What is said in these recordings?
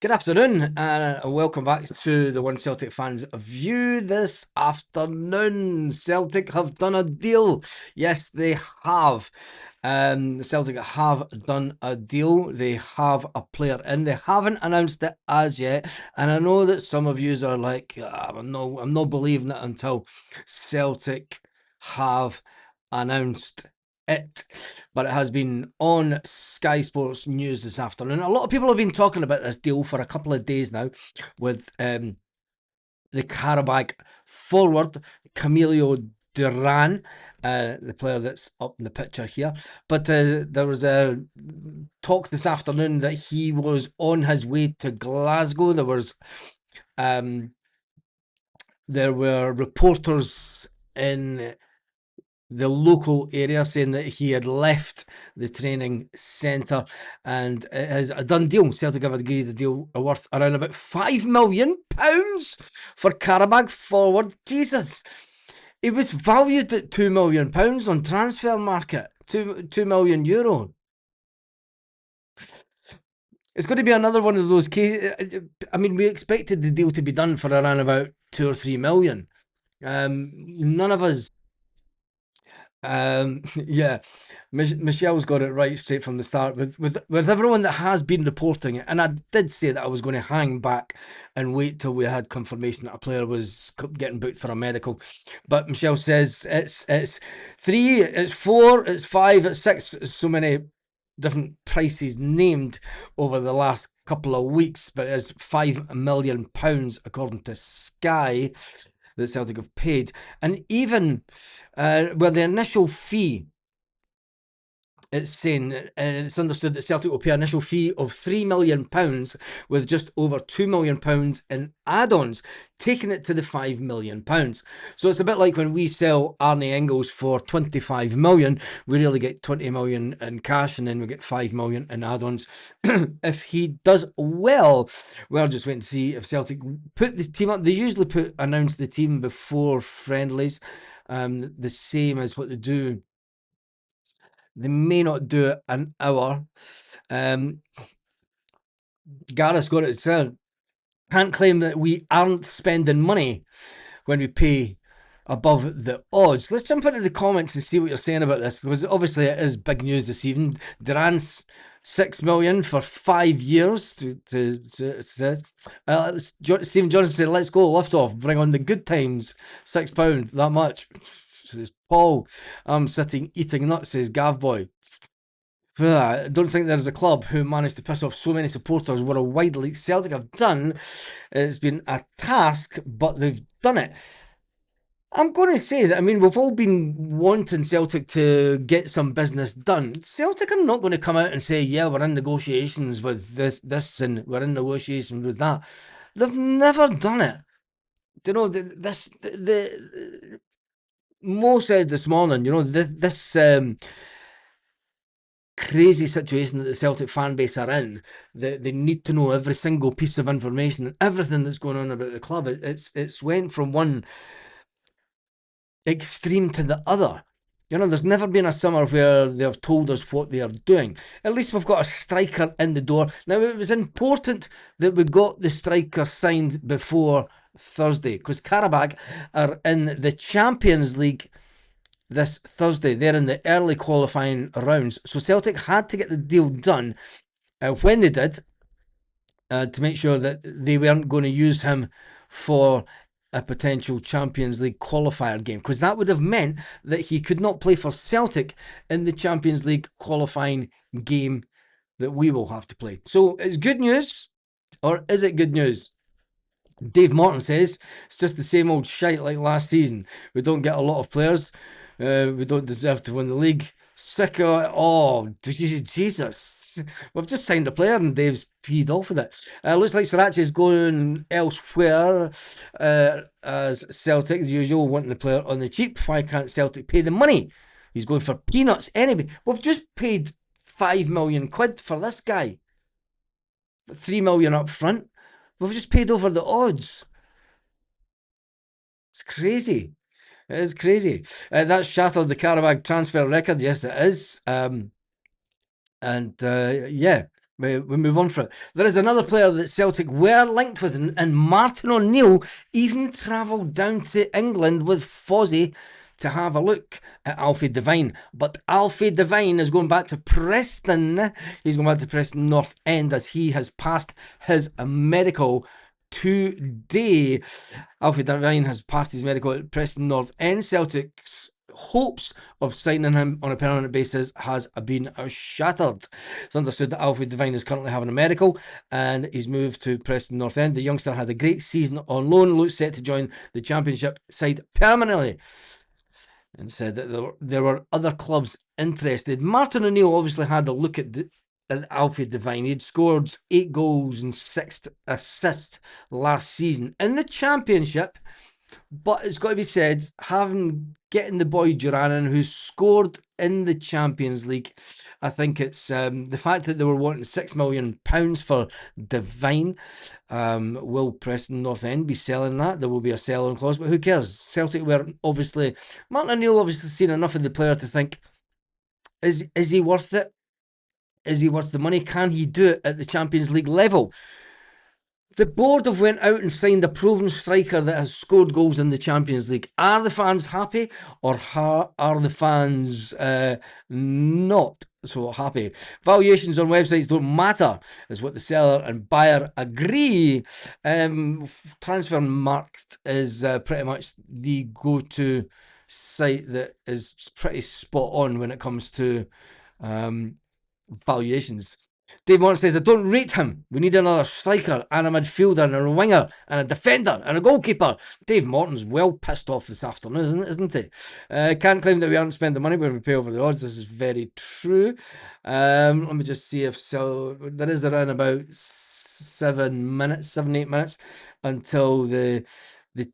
Good afternoon, and welcome back to the One Celtic Fans View this afternoon. Celtic have done a deal. Yes, they have. Celtic have done a deal. They have a player in. They haven't announced it as yet, and I know that some of you are like, I'm not believing it until Celtic have announced it, but it has been on Sky Sports News this afternoon. A lot of people have been talking about this deal for a couple of days now with the Karabakh forward, Camilo Duran, the player that's up in the picture here. But there was a talk this afternoon that he was on his way to Glasgow. There were reporters in the local area saying that he had left the training centre, and it is a done deal. Celtic have agreed a deal worth around about £5 million for Karabakh forward. Jesus, he was valued at £2 million on transfer market. €2 million. It's going to be another one of those cases. I mean, we expected the deal to be done for around about 2 or 3 million. None of us yeah, Michelle's got it right straight from the start with everyone that has been reporting it, and I did say that I was going to hang back and wait till we had confirmation that a player was getting booked for a medical, but Michelle says it's 3, it's 4, it's 5, it's 6. So many different prices named over the last couple of weeks, but it's £5 million according to Sky that Celtic have paid. And even the initial fee, it's saying it's understood that Celtic will pay an initial fee of £3 million with just over £2 million in add-ons, taking it to the £5 million. So it's a bit like when we sell Arne Engels for 25 million, we really get 20 million in cash and then we get 5 million in add-ons. If he does well, we're just waiting to see if Celtic put the team up. They usually announce the team before friendlies, the same as what they do. They may not do it an hour. Gareth's got it said. Can't claim that we aren't spending money when we pay above the odds. Let's jump into the comments and see what you're saying about this, because obviously it is big news this evening. Duran's $6 million for 5 years. Stephen Johnson said, "Let's go, lift off, bring on the good times. £6, that much." Says Paul. I'm sitting eating nuts, says Gav Boy. I don't think there's a club who managed to piss off so many supporters what a wide league Celtic have done. It's been a task, but they've done it. I'm going to say that, I mean, we've all been wanting Celtic to get some business done. Celtic are not going to come out and say, yeah, we're in negotiations with this and we're in negotiations with that. They've never done it. You know, Mo says this morning, you know, this crazy situation that the Celtic fan base are in, they need to know every single piece of information and everything that's going on about the club. It's went from one extreme to the other. You know, there's never been a summer where they've told us what they are doing. At least we've got a striker in the door. Now, it was important that we got the striker signed before Thursday, because Karabakh are in the Champions League this Thursday. They're in the early qualifying rounds. So Celtic had to get the deal done when they did, to make sure that they weren't going to use him for a potential Champions League qualifier game, because that would have meant that he could not play for Celtic in the Champions League qualifying game that we will have to play. So it's good news, or is it good news? Dave Morton says it's just the same old shite like last season. We don't get a lot of players. We don't deserve to win the league. Sick of it. Oh, Jesus. We've just signed a player and Dave's peed off with it. Looks like Sriracha is going elsewhere, as Celtic, the usual, wanting the player on the cheap. Why can't Celtic pay the money? He's going for peanuts anyway. We've just paid £5 million for this guy. 3 million up front. We've just paid over the odds. It's crazy. It is crazy. That's shattered the Karabakh transfer record. Yes, it is. Yeah. we move on from it. There is another player that Celtic were linked with, and Martin O'Neill even travelled down to England with Fozzie to have a look at Alfie Devine. But Alfie Devine is going back to Preston. He's going back to Preston North End as he has passed his medical today. Alfie Devine has passed his medical at Preston North End. Celtic's hopes of signing him on a permanent basis has been shattered. It's understood that Alfie Devine is currently having a medical and he's moved to Preston North End. The youngster had a great season on loan, looks set to join the Championship side permanently, and said that there were other clubs interested. Martin O'Neill obviously had a look at Alfie Devine. He'd scored 8 goals and 6 assists last season in the Championship. But it's got to be said, getting the boy Juranen, who scored in the Champions League, I think it's the fact that they were wanting £6 million for Devine. Will Preston North End be selling that? There will be a sell-on clause, but who cares? Celtic were obviously, Martin O'Neill obviously seen enough of the player to think, is he worth it? Is he worth the money? Can he do it at the Champions League level? The board have went out and signed a proven striker that has scored goals in the Champions League. Are the fans happy, or are the fans not so happy? Valuations on websites don't matter, is what the seller and buyer agree. Transfermarkt is pretty much the go-to site that is pretty spot on when it comes to valuations. Dave Morton says, I don't rate him. We need another striker and a midfielder and a winger and a defender and a goalkeeper. Dave Morton's well pissed off this afternoon, isn't he? Can't claim that we haven't spent the money when we pay over the odds. This is very true. Let me just see if so. There is around about 7, 8 minutes until the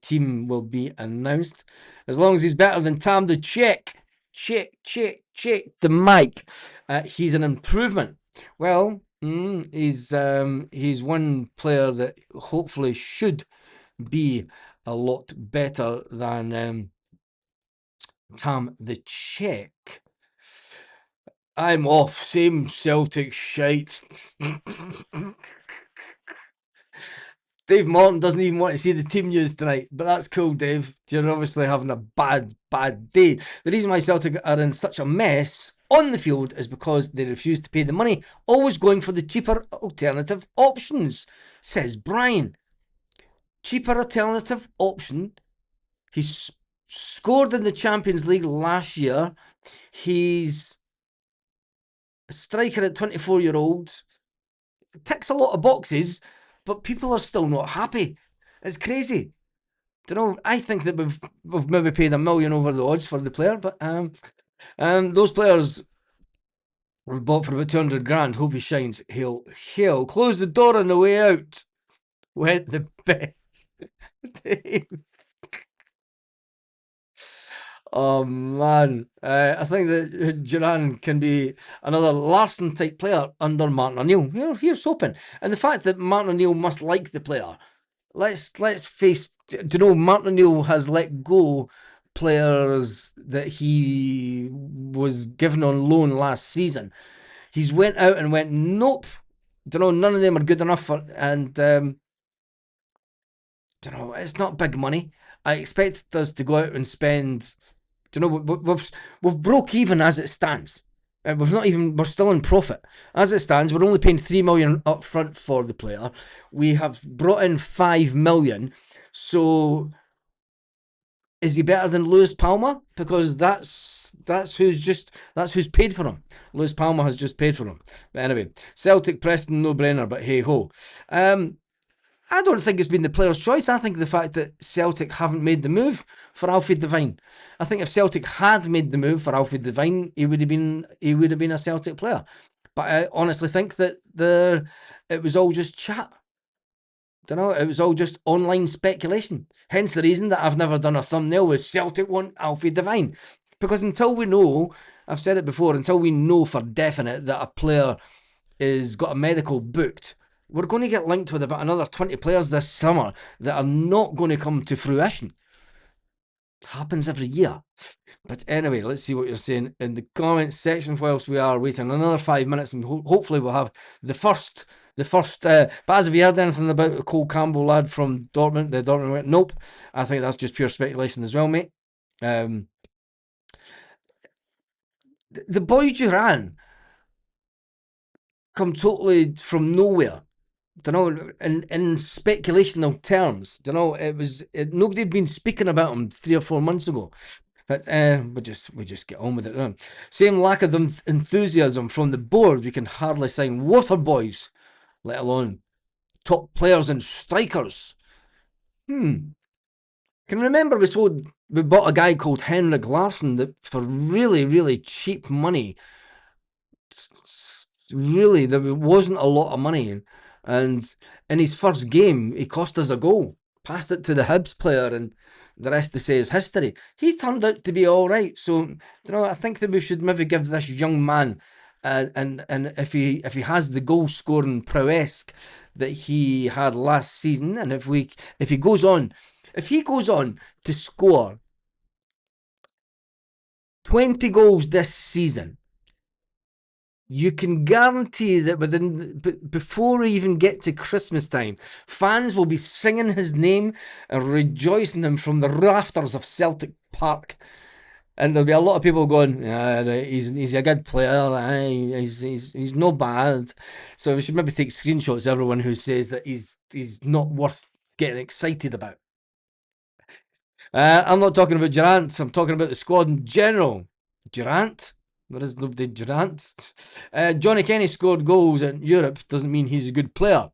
team will be announced. As long as he's better than Tam the Czech, the Mike, he's an improvement. Well, he's one player that hopefully should be a lot better than Tam the Czech. I'm off. Same Celtic shite. Dave Morton doesn't even want to see the team news tonight, but that's cool, Dave. You're obviously having a bad day. The reason why Celtic are in such a mess on the field is because they refuse to pay the money, always going for the cheaper alternative options, says Brian. Cheaper alternative option. He's scored in the Champions League last year. He's a striker at 24-year-old. Ticks a lot of boxes, but people are still not happy. It's crazy. Don't know. I think that we've maybe paid $1 million over the odds for the player, but those players were bought for about 200 grand. Hope he shines. He'll close the door on the way out. Wet the bed. Oh man, I think that Duran can be another Larson type player under Martin O'Neill. Here's hoping. And the fact that Martin O'Neill must like the player. Let's face. Do you know Martin O'Neill has let go players that he was given on loan last season. He's went out and went, nope. Do you know, none of them are good enough for, and do you know, it's not big money. I expect us to go out and spend. Do you know, we've broke even as it stands. We're still in profit. As it stands, we're only paying $3 million up front for the player. We have brought in $5 million. So is he better than Luis Palma? Because that's who's paid for him. Luis Palma has just paid for him. But anyway, Celtic, Preston, no brainer, but hey ho. I don't think it's been the player's choice. I think the fact that Celtic haven't made the move for Alfie Devine. I think if Celtic had made the move for Alfie Devine, he would have been a Celtic player. But I honestly think that it was all just chat. Don't know, it was all just online speculation. Hence the reason that I've never done a thumbnail with Celtic want Alfie Devine. Because until we know, I've said it before, until we know for definite that a player is got a medical booked, we're going to get linked with about another 20 players this summer that are not going to come to fruition. Happens every year. But anyway, let's see what you're saying in the comments section whilst we are waiting another 5 minutes, and hopefully we'll have the first. Baz, have you heard anything about the Cole Campbell lad from Dortmund? The Dortmund, nope. I think that's just pure speculation as well, mate. The boy Duran come totally from nowhere. Don't know, in speculational terms. Don't know, nobody had been speaking about him 3 or 4 months ago. But we just get on with it. Same lack of enthusiasm from the board. We can hardly sign water boys, let alone top players and strikers. Can remember we bought a guy called Henrik Larsson that for really, really cheap money. Really, there wasn't a lot of money, and in his first game, he cost us a goal. Passed it to the Hibs player, and the rest to say is history. He turned out to be all right. So, I think that we should maybe give this young man, and if he has the goal scoring prowess that he had last season, and if he goes on to score 20 goals this season, you can guarantee that before we even get to Christmas time, fans will be singing his name and rejoicing him from the rafters of Celtic Park. And there'll be a lot of people going, he's a good player, he's no bad. So we should maybe take screenshots of everyone who says that he's not worth getting excited about. I'm not talking about Durant, I'm talking about the squad in general. Durant? There is nobody Durant. Johnny Kenny scored goals in Europe, doesn't mean he's a good player.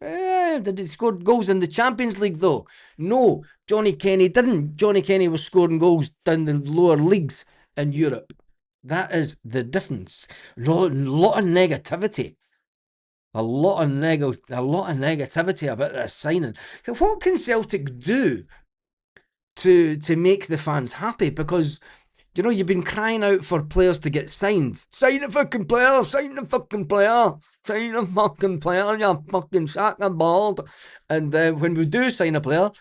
Did he score goals in the Champions League though? No, Johnny Kenny didn't. Johnny Kenny was scoring goals down the lower leagues in Europe. That is the difference. A lot of negativity. A lot of negativity about this signing. What can Celtic do to make the fans happy? Because you've been crying out for players to get signed. Sign a fucking player, sign a fucking player, sign a fucking player, you fucking sack and bald. And when we do sign a player,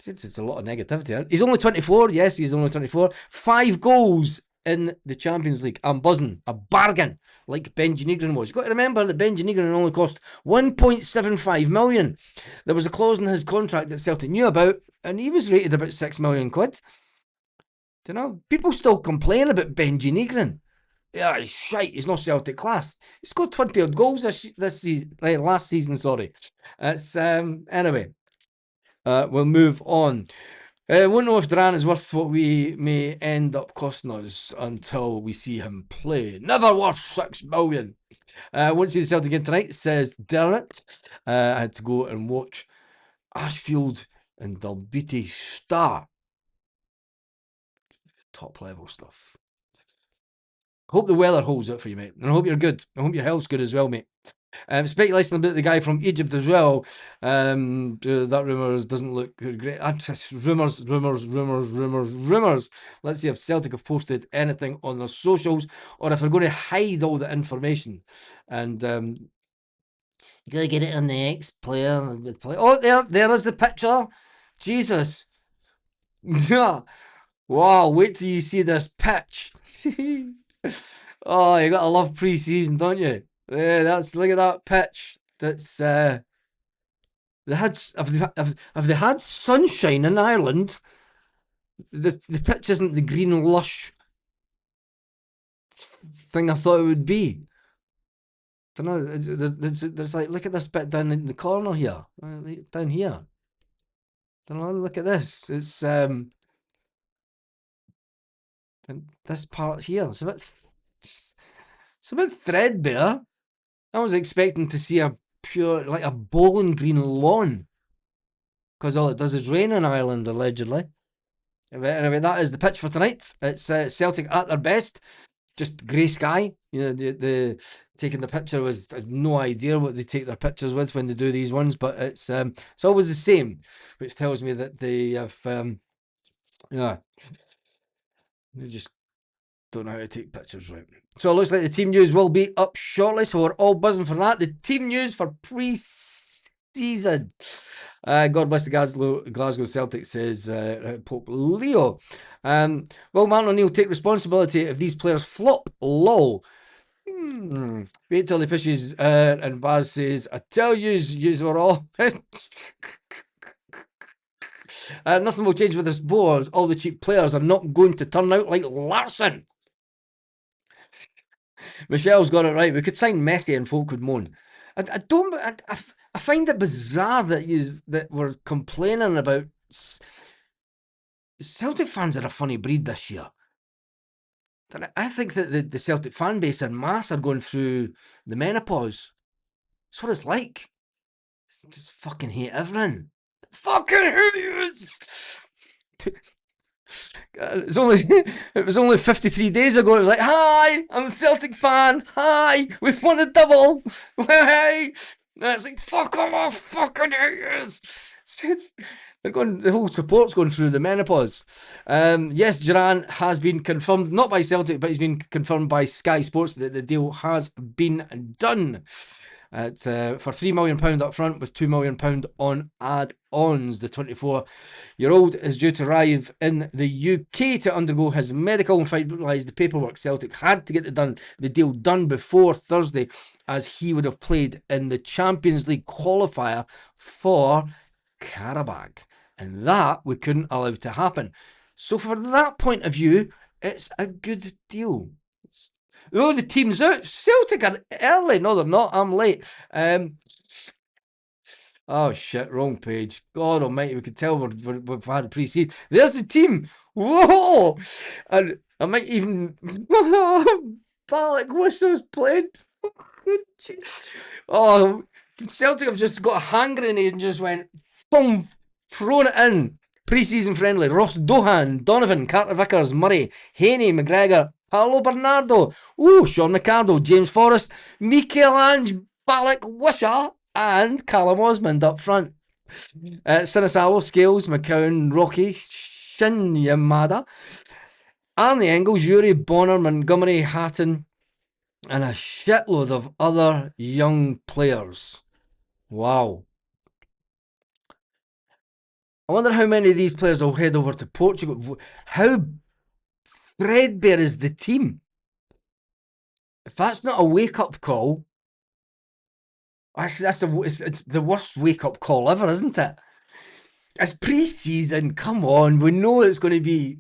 it's a lot of negativity. He's only 24, yes, he's only 24. 5 goals in the Champions League. I'm buzzing. A bargain, like Benji Negrin was. You've got to remember that Benji Negrin only cost 1.75 million. There was a clause in his contract that Celtic knew about, and he was rated about 6 million quid. People still complain about Benji Negrin. Yeah, he's shite. He's not Celtic class. He scored 20 odd goals this season, last season. Sorry. It's anyway. We'll move on. Won't know if Duran is worth what we may end up costing us until we see him play. Never worth 6 million. Won't see the Celtic game tonight, says Dermot. I had to go and watch Ashfield and Dalbeattie start. Top level stuff. Hope the weather holds out for you, mate. And I hope you're good. I hope your health's good as well, mate. Speculation about the guy from Egypt as well. That rumours doesn't look great. Rumours. Let's see if Celtic have posted anything on their socials, or if they're going to hide all the information. And you gotta get it on the X player. Oh, there is the picture. Jesus. Wow, wait till you see this pitch. Oh, you gotta love pre-season, don't you? Yeah, look at that pitch. That's have they had sunshine in Ireland? The pitch isn't the green lush thing I thought it would be. I don't know. There's like, look at this bit down in the corner here, down here. I don't know. Look at this. It's this part here. It's a bit threadbare. I was expecting to see a pure, like a bowling green lawn, because all it does is rain in Ireland, allegedly. Anyway, that is the pitch for tonight. It's Celtic at their best, just grey sky. The taking the picture with, I have no idea what they take their pictures with when they do these ones, but it's always the same, which tells me that they have they just don't know how to take pictures right. So it looks like the team news will be up shortly, so we're all buzzing for that. The team news for pre-season. God bless the Glasgow Celtic, says Pope Leo. Will Martin O'Neill take responsibility if these players flop? Lol. Wait till the fishes and Baz says, I tell yous were all. Nothing will change with this board. All the cheap players are not going to turn out like Larson. Michelle's got it right. We could sign Messi and folk would moan. I don't. I find it bizarre that we're complaining about. Celtic fans are a funny breed this year. I think that the Celtic fan base en masse are going through the menopause. That's what it's like. Just fucking hate everything. Fucking hate you. It was only 53 days ago. It was like, hi, I'm a Celtic fan. Hi, we've won a double. Hey. And it's like, fuck off, fucking hate you. They're going. The whole support's going through the menopause. Yes, Duran has been confirmed, not by Celtic, but he's been confirmed by Sky Sports that the deal has been done. For £3 million up front with £2 million on add-ons. The 24-year-old is due to arrive in the UK to undergo his medical and finalise the paperwork. Celtic had to get the deal done before Thursday, as he would have played in the Champions League qualifier for Karabakh, and that we couldn't allow to happen. So from that point of view, it's a good deal. Oh, the team's out. Celtic are early. No, they're not. I'm late. Oh, shit. Wrong page. God almighty. We could tell we've had a pre-season. There's the team. Whoa. And I might even... Balak Whistle's playing. Oh, Celtic have just got a hand grenade and just went... Boom. Thrown it in. Pre-season friendly. Ross Dohan, Donovan, Carter Vickers, Murray, Haney, McGregor, Paolo Bernardo, Sean McArdle, James Forrest, Michelangelo, Balak Wisher, and Callum Osmond up front. Sinisalo, Scales, McCown, Rocky, Shin Yamada, Arnie Engels, Yuri, Bonner, Montgomery, Hatton, and a shitload of other young players. Wow. I wonder how many of these players will head over to Portugal. How threadbare is the team? If that's not a wake-up call, actually, it's the worst wake-up call ever, isn't it? It's pre-season. Come on, we know it's going to be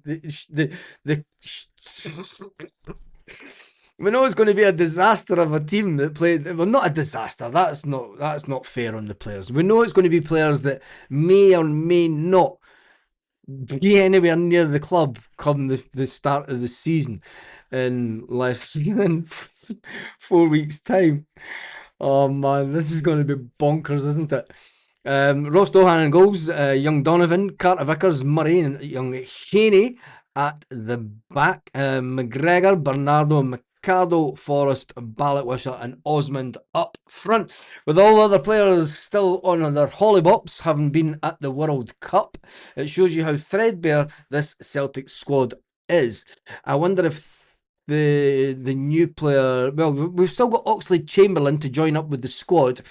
we know it's going to be a disaster of a team that played. Well, not a disaster. That's not fair on the players. We know it's going to be players that may or may not be anywhere near the club come the start of the season in less than 4 weeks' time. Oh man, this is going to be bonkers, isn't it? Ross Dohan in goals, young Donovan, Carter Vickers, Murray, and young Haney at the back. McGregor, Bernardo, McArdle, Forrest, Ballockwisher, and Osmond up front. With all other players still on their hollybops, having been at the World Cup, it shows you how threadbare this Celtic squad is. I wonder if the new player... Well, we've still got Oxlade-Chamberlain to join up with the squad.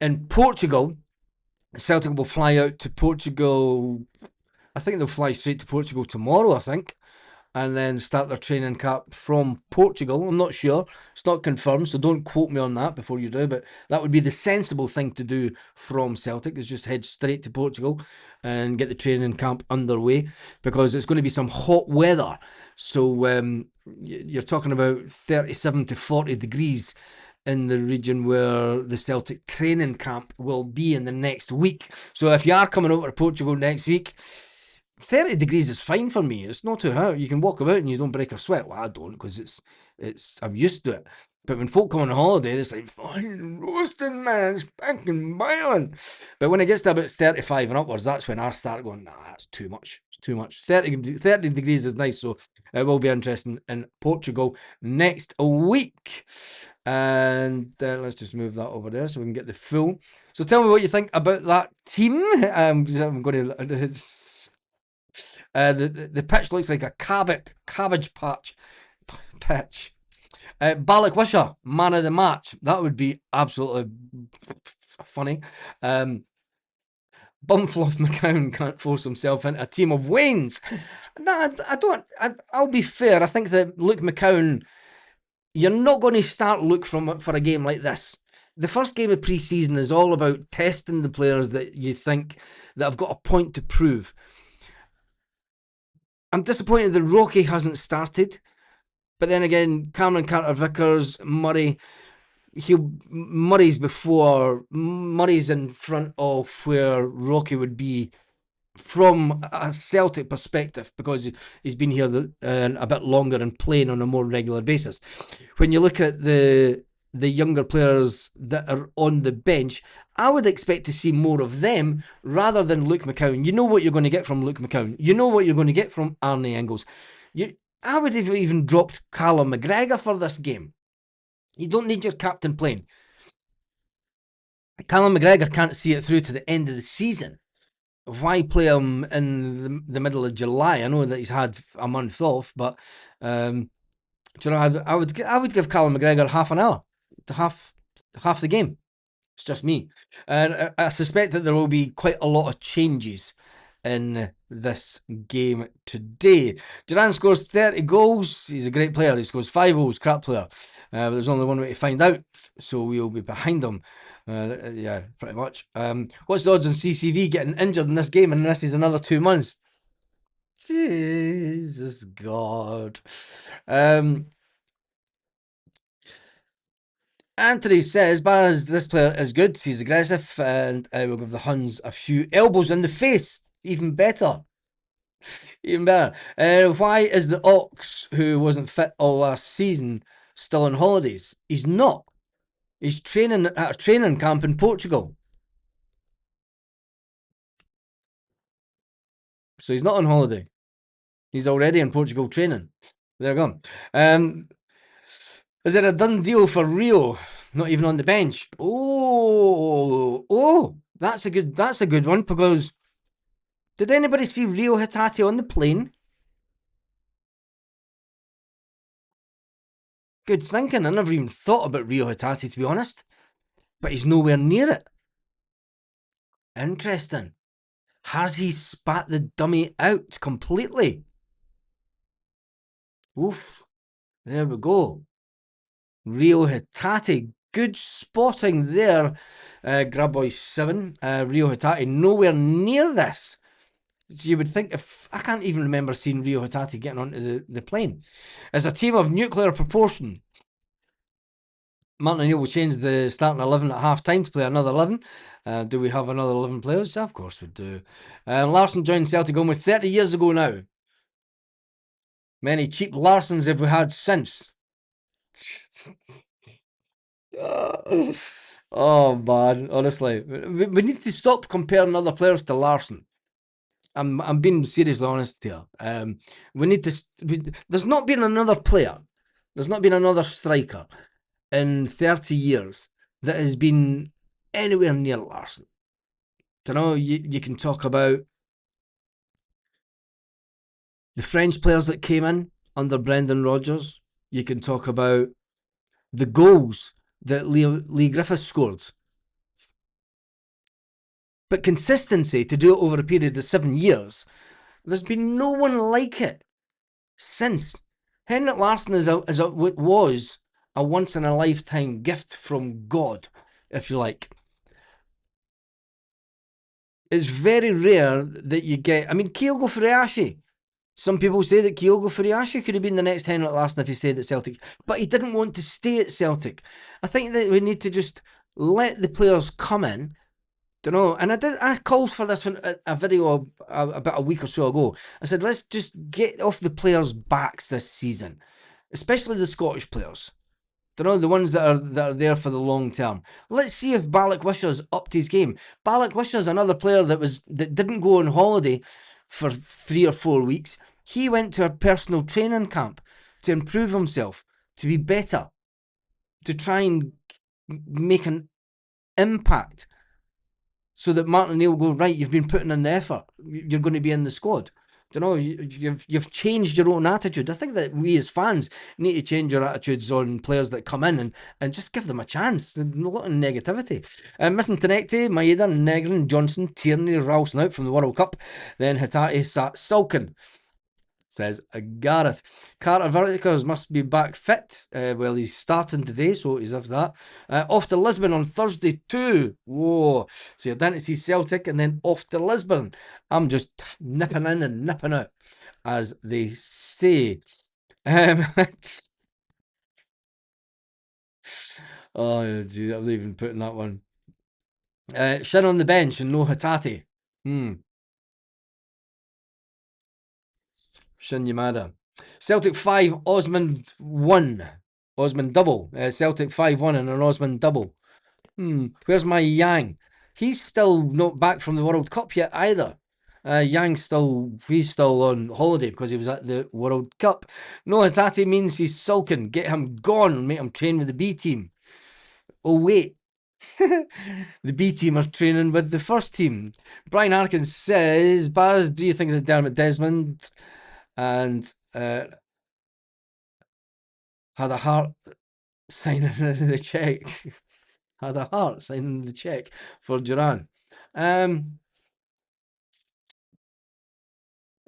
In Portugal, Celtic will fly out to Portugal. I think they'll fly straight to Portugal tomorrow, I think, and then start their training camp from Portugal. I'm not sure. It's not confirmed, so don't quote me on that before you do, but that would be the sensible thing to do from Celtic, is just head straight to Portugal and get the training camp underway, because it's going to be some hot weather. So you're talking about 37 to 40 degrees in the region where the Celtic training camp will be in the next week. So if you are coming over to Portugal next week, 30 degrees is fine for me. It's not too hot. You can walk about and you don't break a sweat. Well, I don't, because I'm used to it. But when folk come on holiday, it's like, fine, roasting, man, it's fucking boiling. But when it gets to about 35 and upwards, that's when I start going, nah, that's too much. It's too much. 30 degrees is nice, so it will be interesting in Portugal next week. And let's just move that over there so we can get the full. So tell me what you think about that team. I'm going to... the pitch looks like a cabbage patch pitch. Ballockwisher, man of the match. That would be absolutely funny. Bumfloth McCown can't force himself into a team of Waynes. No, I don't. I'll be fair. I think that Luke McCown, you're not going to start Luke for a game like this. The first game of pre-season is all about testing the players that you think that have got a point to prove. I'm disappointed that Rocky hasn't started, but then again, Cameron Carter-Vickers, Murray, Murray's in front of where Rocky would be from a Celtic perspective, because he's been here a bit longer and playing on a more regular basis. When you look at the younger players that are on the bench, I would expect to see more of them rather than Luke McCown. You know what you're going to get from Luke McCown. You know what you're going to get from Arne Engels. I would have even dropped Callum McGregor for this game. You don't need your captain playing. Callum McGregor can't see it through to the end of the season. Why play him in the middle of July? I know that he's had a month off, but do you know, I would give Callum McGregor half an hour to half the game. It's just me, and I suspect that there will be quite a lot of changes in this game today. Duran scores 30 goals. He's a great player. He scores 5 goals. Crap player. But there's only one way to find out, so we'll be behind him. Yeah, pretty much. What's the odds on CCV getting injured in this game and this is another 2 months? Jesus God. Anthony says, Baz, this player is good. He's aggressive, and I will give the Huns a few elbows in the face. Even better. Even better. Why is the Ox, who wasn't fit all last season, still on holidays? He's not. He's training at a training camp in Portugal. So he's not on holiday. He's already in Portugal training. There we go. Is it a done deal for Rio? Not even on the bench. Oh, that's a good one, because did anybody see Rio Hitati on the plane? Good thinking. I never even thought about Rio Hitati, to be honest. But he's nowhere near it. Interesting. Has he spat the dummy out completely? Oof. There we go. Rio Hitati. Good spotting there. Grabboy 7. Rio Hitati nowhere near this. So you would think, if I can't even remember seeing Rio Hitati getting onto the plane. As a team of nuclear proportion, Martin O'Neill will change the starting 11 at half time to play another 11. Do we have another 11 players? Of course we do. Larson joined Celtic almost 30 years ago now. Many cheap Larsons have we had since. Oh man, honestly, we need to stop comparing other players to Larson. I'm being seriously honest here. We need to. There's not been another player. There's not been another striker in 30 years that has been anywhere near Larson. You know, you can talk about the French players that came in under Brendan Rodgers. You can talk about the goals that Lee Griffiths scored. But consistency, to do it over a period of 7 years, there's been no one like it since. Henrik Larsson was a once-in-a-lifetime gift from God, if you like. It's very rare that you get... I mean, Kyogo Furuhashi. Some people say that Kyogo Furuhashi could have been the next Henrik Larsson if he stayed at Celtic, but he didn't want to stay at Celtic. I think that we need to just let the players come in, you know. And I called for this in a video about a week or so ago. I said, let's just get off the players' backs this season, especially the Scottish players. You know, the ones that are there for the long term. Let's see if Balak Wisher's upped his game. Balak Wisher's another player that didn't go on holiday for 3 or 4 weeks. He went to a personal training camp to improve himself, to be better, to try and make an impact, so that Martin O'Neill will go, right, you've been putting in the effort, you're going to be in the squad. You know, you've changed your own attitude. I think that we as fans need to change our attitudes on players that come in and just give them a chance. A lot of negativity. Missing Tenecte, Maeda, Negrin, Johnson, Tierney, Ralston out from the World Cup. Then Hatate sat sulking, says Gareth. Carter Verticers must be back fit. Well, he's starting today, so he's off that. Off to Lisbon on Thursday too. Whoa. So you're down to see Celtic and then off to Lisbon. I'm just nipping in and nipping out, as they say. Oh, gee, I was even putting that one. Shin on the bench and no Hatate. Shin Yamada. Celtic 5, Osmond 1. Osmond double. Celtic 5-1 and an Osmond double. Where's my Yang? He's still not back from the World Cup yet either. He's still on holiday because he was at the World Cup. No Hatate means he's sulking. Get him gone and make him train with the B team. Oh, wait. The B team are training with the first team. Brian Harkins says, Baz, do you think that Dermot Desmond and had a heart signing the check? Had a heart signing the check for Duran.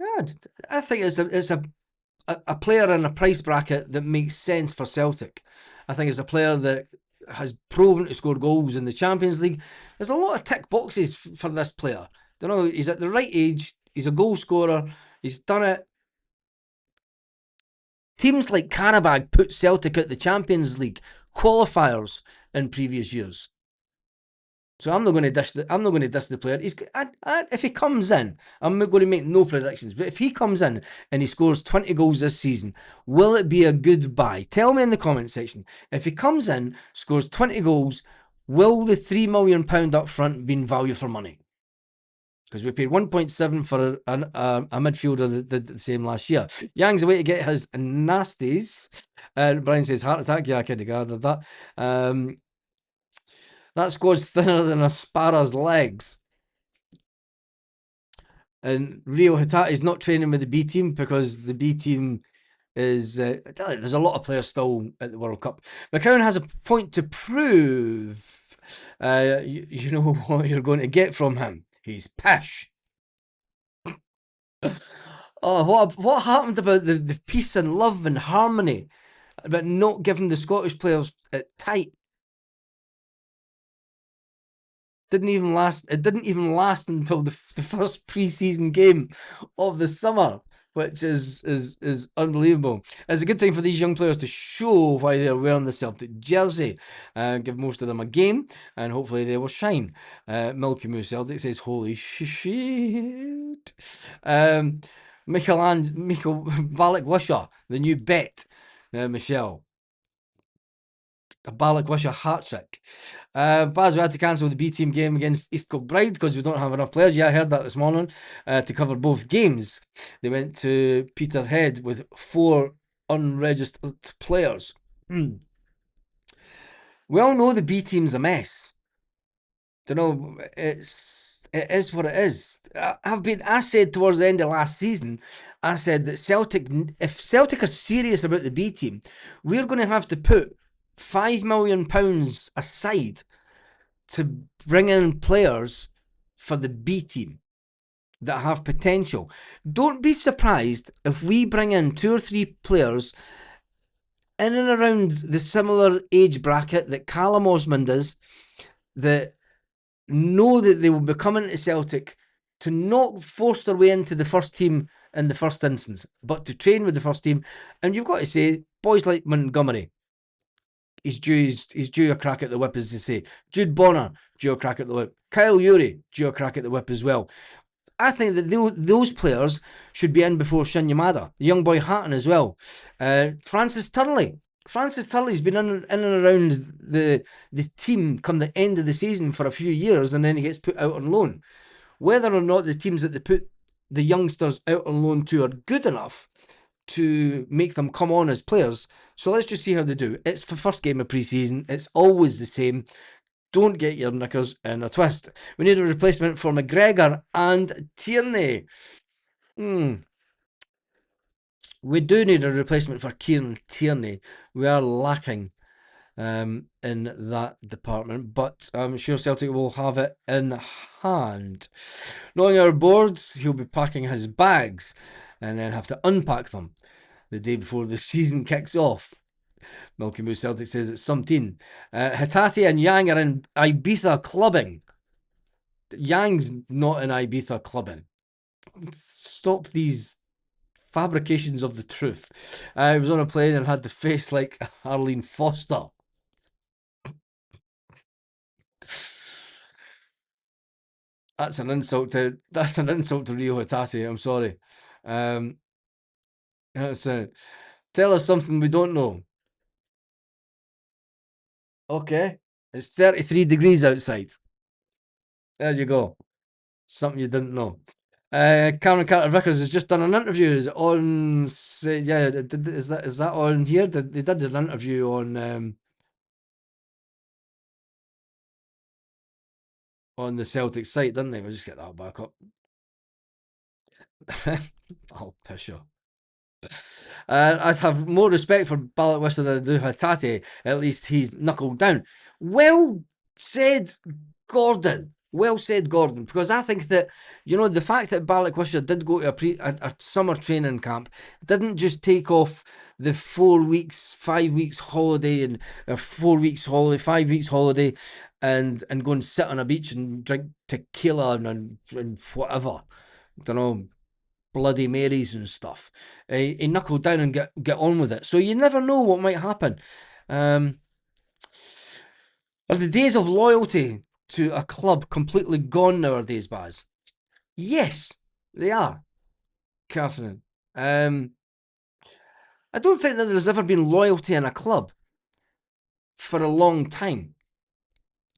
Yeah, I think it's a player in a price bracket that makes sense for Celtic. I think it's a player that has proven to score goals in the Champions League. There's a lot of tick boxes for this player. Don't know, he's at the right age. He's a goal scorer. He's done it. Teams like Karabag put Celtic at the Champions League qualifiers in previous years. So I'm not going to diss the player. If he comes in, I'm going to make no predictions. But if he comes in and he scores 20 goals this season, will it be a good buy? Tell me in the comment section. If he comes in, scores 20 goals, will the £3 million up front be value for money? Because we paid 1.7 for a midfielder that did the same last year. Yang's away to get his nasties. Brian says heart attack. Yeah, I kind of gathered that. That squad's thinner than Aspara's legs. And Rio Hatate is not training with the B team because the B team is there's a lot of players still at the World Cup. McCowan has a point to prove. You know what you're going to get from him. He's pish. Oh, what happened about the peace and love and harmony, about not giving the Scottish players it tight? Didn't even last. It didn't even last until the first pre-season game of the summer, which is unbelievable. It's a good thing for these young players to show why they're wearing the Celtic jersey. Give most of them a game, and hopefully they will shine. Milky Moo Celtic says, "Holy shit!" Michael Balak Wisha, the new bet. Michelle. A Balak Wish a hat trick. Baz, we had to cancel the B team game against East Kilbride because we don't have enough players. Yeah, I heard that this morning. To cover both games, they went to Peterhead with 4 unregistered players. We all know the B team's a mess. You know, it is what it is. I said towards the end of last season, I said that if Celtic are serious about the B team, we're going to have to put £5 million aside to bring in players for the B team that have potential. Don't be surprised if we bring in 2 or 3 players in and around the similar age bracket that Callum Osmond is, that know that they will be coming to Celtic to not force their way into the first team in the first instance, but to train with the first team. And you've got to say, boys like Montgomery, he's due a crack at the whip, as they say. Jude Bonner, due a crack at the whip. Kyle Urey, due a crack at the whip as well. I think that those players should be in before Shin Yamada. The young boy Hatton as well. Francis Turley. Francis Turley's been in and around the team come the end of the season for a few years, and then he gets put out on loan. Whether or not the teams that they put the youngsters out on loan to are good enough to make them come on as players. So let's just see how they do. It's the first game of pre-season. It's always the same. Don't get your knickers in a twist. We need a replacement for McGregor and Tierney. We do need a replacement for Kieran Tierney. We are lacking in that department, but I'm sure Celtic will have it in hand. Knowing our boards, he'll be packing his bags and then have to unpack them the day before the season kicks off. Milky Moose Celtic says it's something. Hatate and Yang are in Ibiza clubbing. Yang's not in Ibiza clubbing. Stop these fabrications of the truth. I was on a plane and had the face like Arlene Foster. That's an insult to Rio Hatate. I'm sorry. Tell us something we don't know. Okay, it's 33 degrees outside. There you go. Something you didn't know. Cameron Carter Vickers has just done an interview. Is it on? Yeah, is that on here? They did an interview on the Celtic site, didn't they? We'll just get that back up. I'll piss you. I'd have more respect for Balak than I do Hatate. At least he's knuckled down. Well said, Gordon. Well said, Gordon. Because I think that, the fact that Balak did go to a summer training camp didn't just take off the 4 weeks, 5 weeks holiday and 4 weeks holiday, 5 weeks holiday, and go and sit on a beach and drink tequila and whatever. I don't know, Bloody Marys and stuff. He knuckled down and get on with it. So you never know what might happen. Are the days of loyalty to a club completely gone nowadays, Baz? Yes, they are, Catherine. I don't think that there's ever been loyalty in a club for a long time.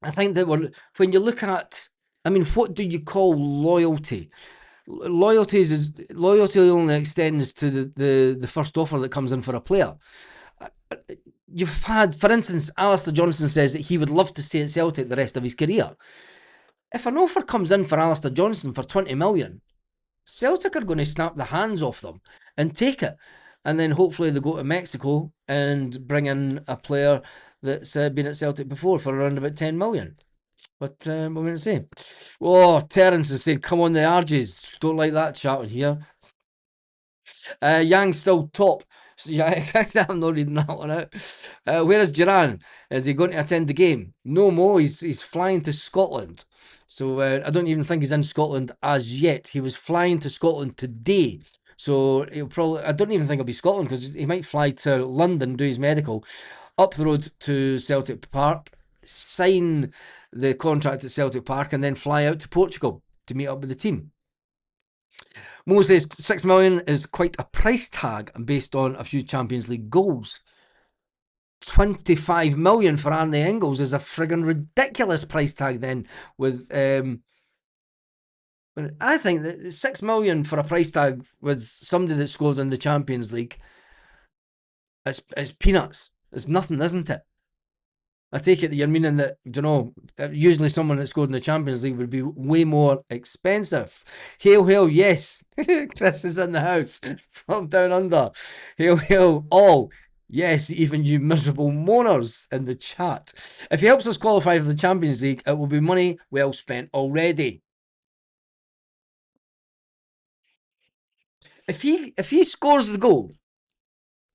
I think that when you look at, what do you call loyalty? Loyalty only extends to the first offer that comes in for a player. You've had, for instance, Alistair Johnston says that he would love to stay at Celtic the rest of his career. If an offer comes in for Alistair Johnston for 20 million, Celtic are going to snap the hands off them and take it. And then hopefully they go to Mexico and bring in a player that's been at Celtic before for around about 10 million. But we're going to see. Oh, Terence has said, come on the Argies. Don't like that chatting here. Yang's still top. So, yeah, I'm not reading that one out. Where is Duran? Is he going to attend the game? No, Mo. He's flying to Scotland. So I don't even think he's in Scotland as yet. He was flying to Scotland today. So I don't even think he'll be Scotland because he might fly to London, do his medical, up the road to Celtic Park, sign the contract at Celtic Park, and then fly out to Portugal to meet up with the team. Mo says 6 million is quite a price tag based on a few Champions League goals. 25 million for Arne Engels is a friggin' ridiculous price tag then. With I think that 6 million for a price tag with somebody that scores in the Champions League, it's peanuts. It's nothing, isn't it? I take it that you're meaning that, usually someone that scored in the Champions League would be way more expensive. Hail, hail, yes. Chris is in the house from down under. Hail, hail, all. Yes, even you miserable moaners in the chat. If he helps us qualify for the Champions League, it will be money well spent already. If he scores the goal,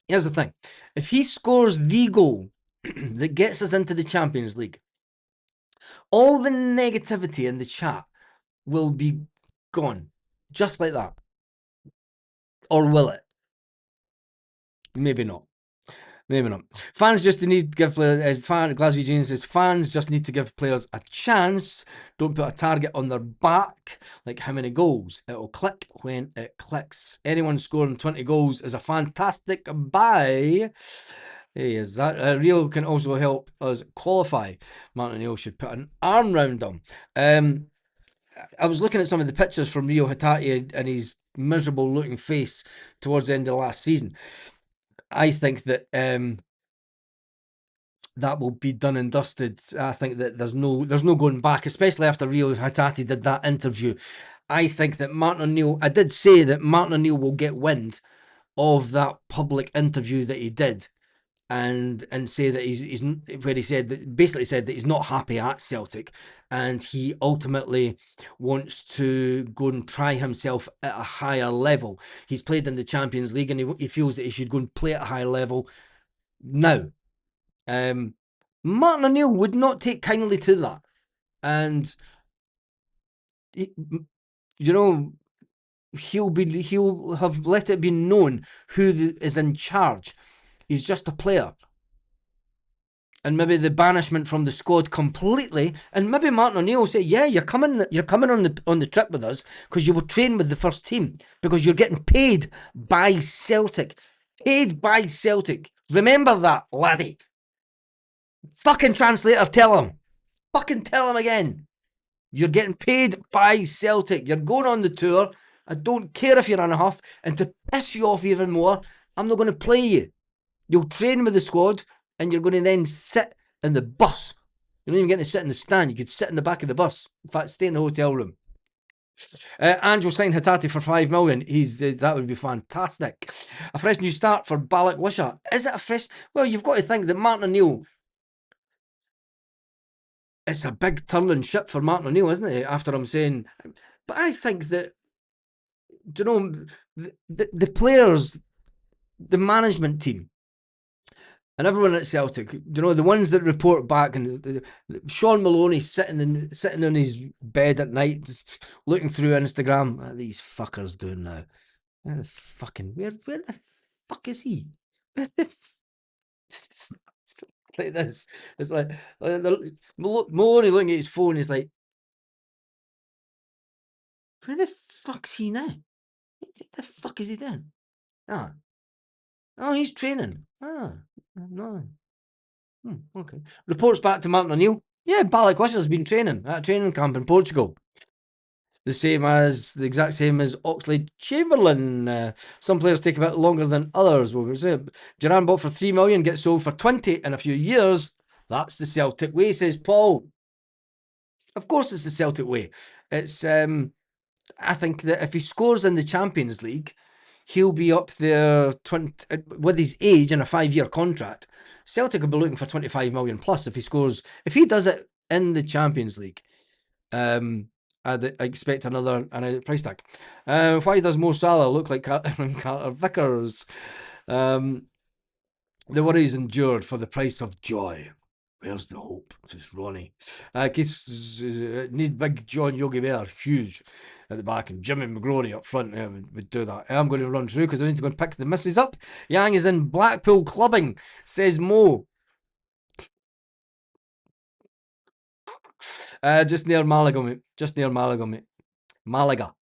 here's the thing. If he scores the goal that gets us into the Champions League, all the negativity in the chat will be gone. Just like that. Or will it? Maybe not. Maybe not. Fans just need to give Glasgow Genius says fans just need to give players a chance. Don't put a target on their back, like how many goals. It'll click when it clicks. Anyone scoring 20 goals is a fantastic buy. Hey, is that Rio can also help us qualify. Martin O'Neill should put an arm round them. I was looking at some of the pictures from Rio Hatate and his miserable looking face towards the end of last season. I think that that will be done and dusted. I think that there's no going back, especially after Rio Hatate did that interview. I think that Martin O'Neill, I did say that Martin O'Neill will get wind of that public interview that he did, and say that he's where he said that, basically said that he's not happy at Celtic, and he ultimately wants to go and try himself at a higher level. He's played in the Champions League, and he feels that he should go and play at a high level now. Martin O'Neill would not take kindly to that, and he, you know, he'll have let it be known who is in charge. He's just a player. And maybe the banishment from the squad completely, and maybe Martin O'Neill will say, "Yeah, you're coming on the trip with us because you will train with the first team because you're getting paid by Celtic, paid by Celtic. Remember that, laddie. Fucking translator, tell him, fucking tell him again. You're getting paid by Celtic. You're going on the tour. I don't care if you're in a huff, and to piss you off even more, I'm not going to play you. You'll train with the squad, and you're going to then sit in the bus. You're not even getting to sit in the stand. You could sit in the back of the bus. In fact, stay in the hotel room." Angel signed Hatate for $5 million. That would be fantastic. A fresh new start for Balak Wisha. Is it a fresh? Well, you've got to think that Martin O'Neill. It's a big turning ship for Martin O'Neill, isn't it? After I'm saying, but I think that, you know, the players, the management team, and everyone at Celtic, you know, the ones that report back, and Sean Maloney sitting on his bed at night, just looking through Instagram. What are these fuckers doing now? Where the fuck is he? It's like this. It's like Maloney looking at his phone. He's like, "Where the fuck's he now? What the fuck is he doing? Ah, oh, he's training. Ah, no." Okay. Reports back to Martin O'Neill. Yeah, Balak-Wisha's been training at a training camp in Portugal. The exact same as Oxlade-Chamberlain. Some players take a bit longer than others. What was it? Duran bought for 3 million, gets sold for 20 in a few years. That's the Celtic way, says Paul. Of course, it's the Celtic way. It's I think that if he scores in the Champions League, he'll be up there with his age in a 5-year contract. Celtic will be looking for 25 million plus if he scores. If he does it in the Champions League, I'd expect another price tag. Why does Mo Salah look like Carter Vickers? The worries endured for the price of joy. Where's the hope? Just Ronnie. Need big John Yogi Bear, huge at the back, and Jimmy McGrory up front would do that. I'm going to run through because I need to go and pick the misses up. Yang is in Blackpool clubbing, says Mo. Just near Malaga, mate. Just near Malaga, mate. Malaga.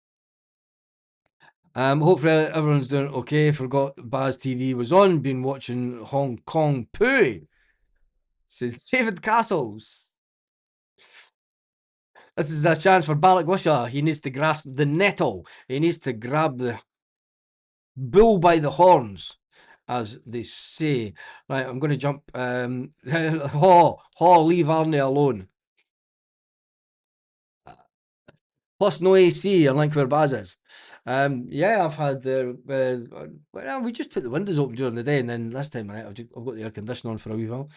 Hopefully everyone's doing okay. Forgot Baz TV was on. Been watching Hong Kong Pooey. Says David Castles. This is a chance for Balak-Wisha. He needs to grasp the nettle. He needs to grab the bull by the horns, as they say. Right, I'm going to jump. Leave Arnie alone. Plus no AC, unlike where Baz is. Yeah, I've had well, we just put the windows open during the day, and then this time I've got the air conditioning on for a wee while.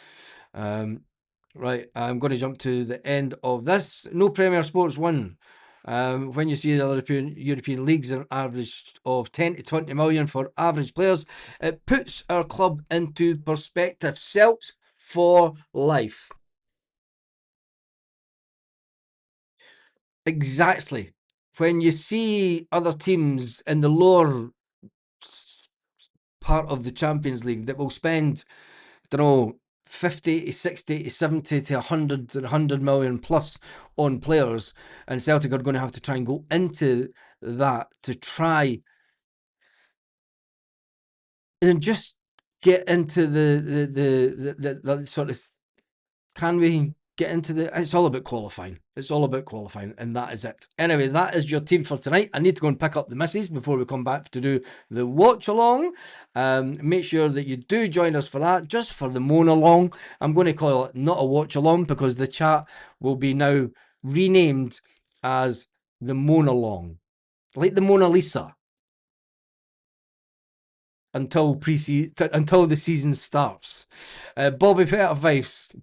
Right, I'm going to jump to the end of this. No Premier Sports 1. When you see the European leagues an average of 10 to 20 million for average players, it puts our club into perspective. Celts for life. Exactly. When you see other teams in the lower part of the Champions League that will spend, I don't know, 50 to 60 to 70 to 100 and 100 million plus on players, and Celtic are going to have to try and go into that to try and just get into the sort of, can we get into it's all about qualifying. It's all about qualifying, and that is it. Anyway, that is your team for tonight. I need to go and pick up the misses before we come back to do the watch along. Make sure that you do join us for that, just for the moan along. I'm going to call it not a watch along because the chat will be now renamed as the moan along, like the Mona Lisa. until until the season starts. Bobby Petter vibes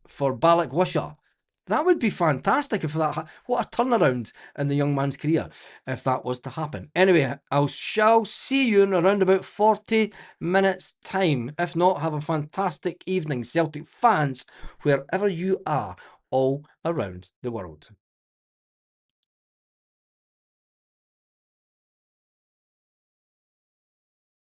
for Balak Wisher. That would be fantastic if that. What a turnaround in the young man's career if that was to happen. Anyway, shall see you in around about 40 minutes' time. If not, have a fantastic evening, Celtic fans, wherever you are, all around the world.